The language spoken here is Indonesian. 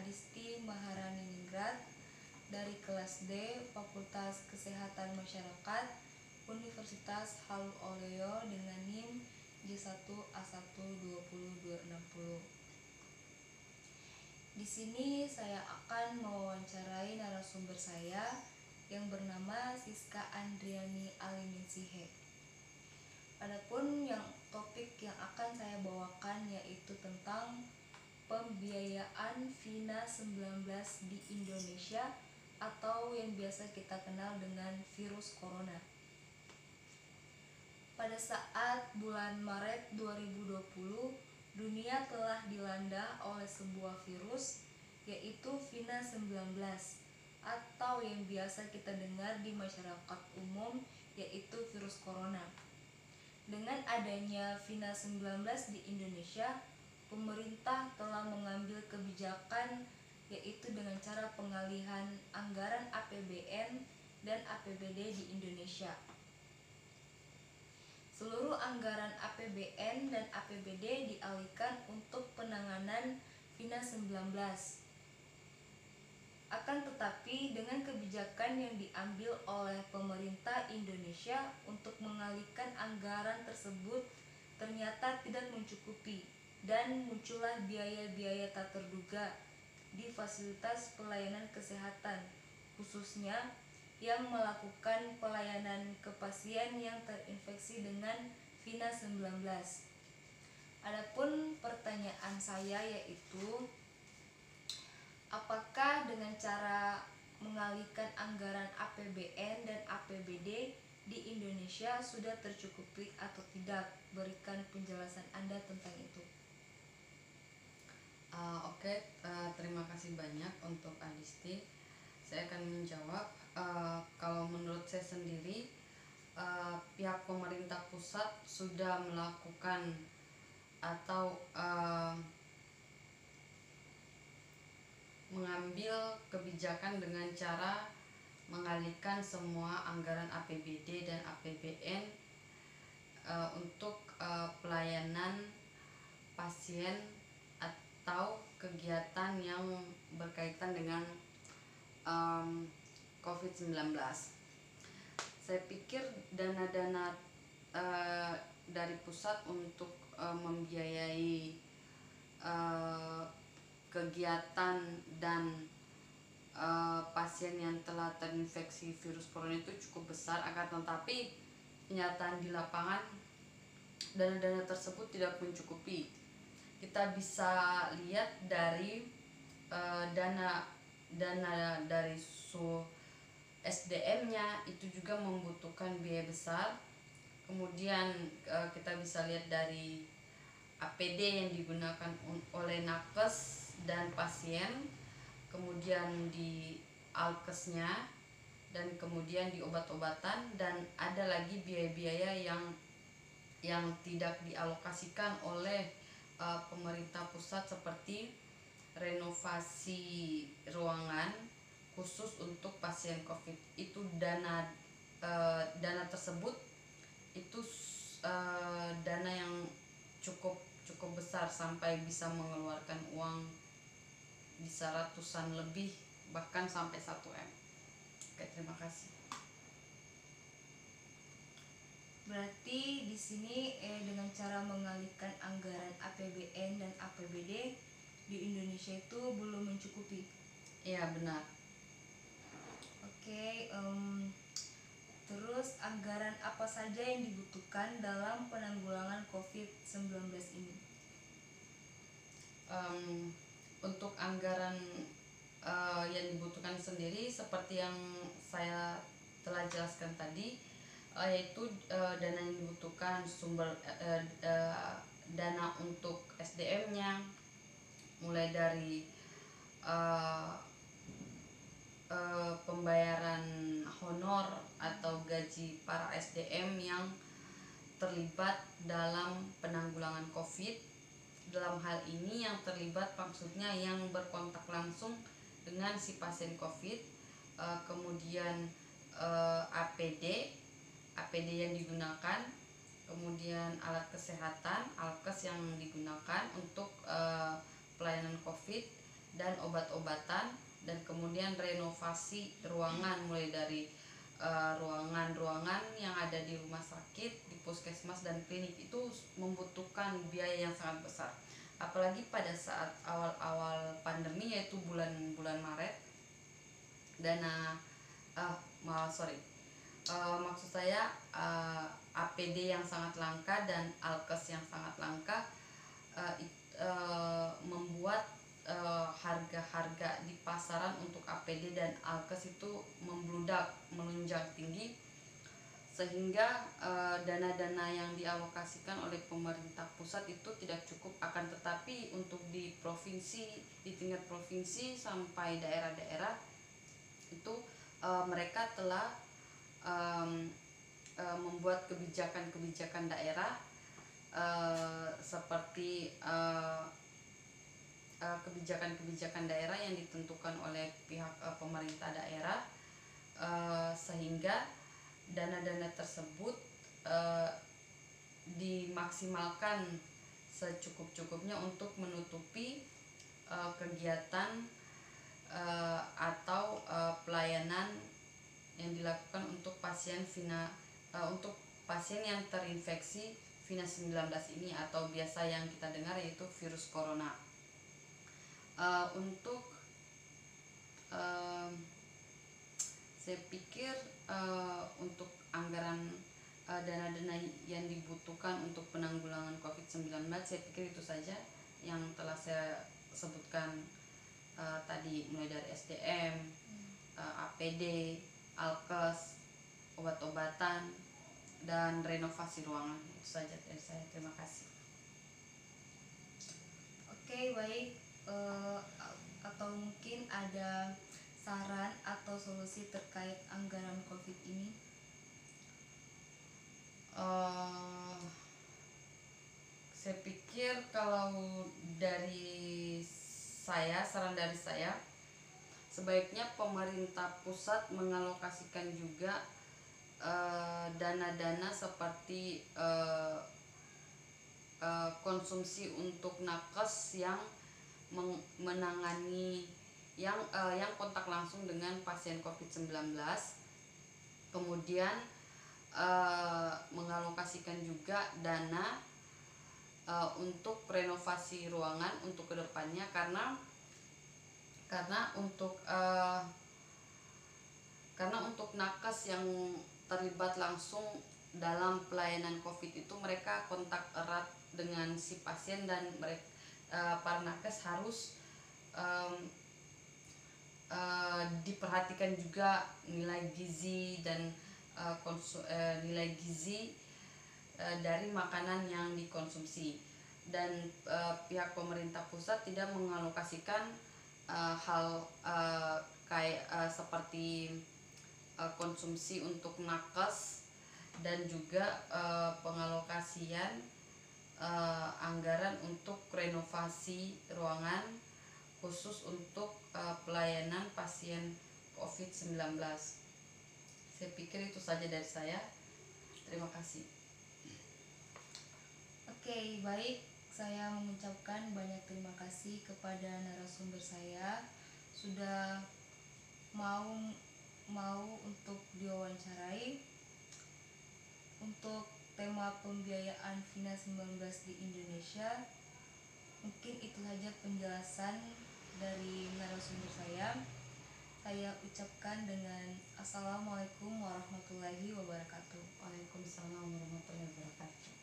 Adisti Maharaningrat dari kelas D Fakultas Kesehatan Masyarakat Universitas Halus Oleo dengan NIM J1A1202060. Di sini saya akan mewawancarai narasumber saya yang bernama Siska Andriani Aliningsihe. Adapun topik yang akan saya bawakan yaitu tentang pembiayaan FINA 19 di Indonesia atau yang biasa kita kenal dengan virus corona. Pada saat bulan Maret 2020, dunia telah dilanda oleh sebuah virus yaitu FINA 19 atau yang biasa kita dengar di masyarakat umum yaitu virus corona. Dengan adanya FINA 19 di Indonesia, pemerintah telah mengambil kebijakan yaitu dengan cara pengalihan anggaran APBN dan APBD di Indonesia. Seluruh anggaran APBN dan APBD dialihkan untuk penanganan FINA 19. Akan tetapi dengan kebijakan yang diambil oleh pemerintah Indonesia untuk mengalihkan anggaran tersebut ternyata tidak mencukupi dan muncullah biaya-biaya tak terduga di fasilitas pelayanan kesehatan, khususnya yang melakukan pelayanan ke pasien yang terinfeksi dengan FINA 19. Adapun pertanyaan saya yaitu, apakah dengan cara mengalihkan anggaran APBN dan APBD di Indonesia sudah tercukupi atau tidak? Berikan penjelasan Anda tentang itu. Terima kasih banyak untuk Adisti. Saya akan menjawab. Kalau menurut saya sendiri, pihak pemerintah pusat sudah melakukan atau mengambil kebijakan dengan cara mengalihkan semua anggaran APBD dan APBN untuk pelayanan pasien atau kegiatan yang berkaitan dengan COVID-19. Saya pikir dana-dana dari pusat untuk membiayai kegiatan dan pasien yang telah terinfeksi virus corona itu cukup besar, akan tetapi kenyataan di lapangan dana-dana tersebut tidak mencukupi. Kita bisa lihat dari dana dari SDM-nya itu juga membutuhkan biaya besar. Kemudian kita bisa lihat dari APD yang digunakan oleh nakes dan pasien, kemudian di alkesnya, dan kemudian di obat-obatan, dan ada lagi biaya-biaya yang tidak dialokasikan oleh pemerintah pusat seperti renovasi ruangan khusus untuk pasien COVID. Itu dana tersebut itu dana yang cukup besar, sampai bisa mengeluarkan uang bisa ratusan lebih, bahkan sampai 1 M. Oke, terima kasih. Berarti di sini dengan cara mengalihkan anggaran APBN dan APBD di Indonesia itu belum mencukupi. Iya, benar. Oke, terus anggaran apa saja yang dibutuhkan dalam penanggulangan COVID-19 ini? Untuk anggaran yang dibutuhkan sendiri seperti yang saya telah jelaskan tadi, yaitu dana yang dibutuhkan, sumber dana untuk SDM-nya, mulai dari pembayaran honor atau gaji para SDM yang terlibat dalam penanggulangan COVID. Dalam hal ini yang terlibat maksudnya yang berkontak langsung dengan si pasien COVID, kemudian APD yang digunakan, kemudian alat kesehatan, alkes yang digunakan untuk pelayanan COVID, dan obat-obatan, dan kemudian renovasi ruangan mulai dari ruangan-ruangan yang ada di rumah sakit, di puskesmas dan klinik itu membutuhkan biaya yang sangat besar. Apalagi pada saat awal-awal pandemi, yaitu bulan-bulan Maret, dana maksud saya APD yang sangat langka dan alkes yang sangat langka membuat harga-harga di pasaran untuk APD dan alkes itu melunjak tinggi, sehingga dana-dana yang dialokasikan oleh pemerintah pusat itu tidak cukup. Akan tetapi untuk di tingkat provinsi sampai daerah-daerah itu mereka telah membuat kebijakan-kebijakan daerah seperti kebijakan-kebijakan daerah yang ditentukan oleh pihak pemerintah daerah, sehingga dana-dana tersebut dimaksimalkan secukup-cukupnya untuk menutupi kegiatan atau pelayanan yang dilakukan untuk untuk pasien yang terinfeksi COVID-19 ini, atau biasa yang kita dengar yaitu virus corona. Saya pikir untuk anggaran dana-dana yang dibutuhkan untuk penanggulangan COVID-19, saya pikir itu saja yang telah saya sebutkan tadi, mulai dari SDM, APD, alkes, obat-obatan, dan renovasi ruangan. Itu saja dari saya. Terima kasih. Oke, baik. Atau mungkin ada saran atau solusi terkait anggaran COVID ini? Saya pikir kalau dari saran dari saya, sebaiknya pemerintah pusat mengalokasikan juga dana-dana seperti konsumsi untuk nakes yang menangani yang kontak langsung dengan pasien COVID-19, kemudian mengalokasikan juga dana untuk renovasi ruangan untuk kedepannya, karena untuk nakes yang terlibat langsung dalam pelayanan COVID itu, mereka kontak erat dengan si pasien, dan para nakes harus diperhatikan juga nilai gizi dan nilai gizi dari makanan yang dikonsumsi. Dan pihak pemerintah pusat tidak mengalokasikan hal seperti konsumsi untuk nakes, dan juga pengalokasian anggaran untuk renovasi ruangan khusus untuk pelayanan pasien COVID-19. Saya pikir itu saja dari saya. Terima kasih. Oke, baik. Saya mengucapkan banyak terima kasih kepada narasumber saya sudah mau untuk diwawancarai untuk tema pembiayaan COVID-19 di Indonesia. Mungkin itu saja penjelasan dari narasumber saya. Saya ucapkan dengan Assalamualaikum warahmatullahi wabarakatuh. Waalaikumsalam warahmatullahi wabarakatuh.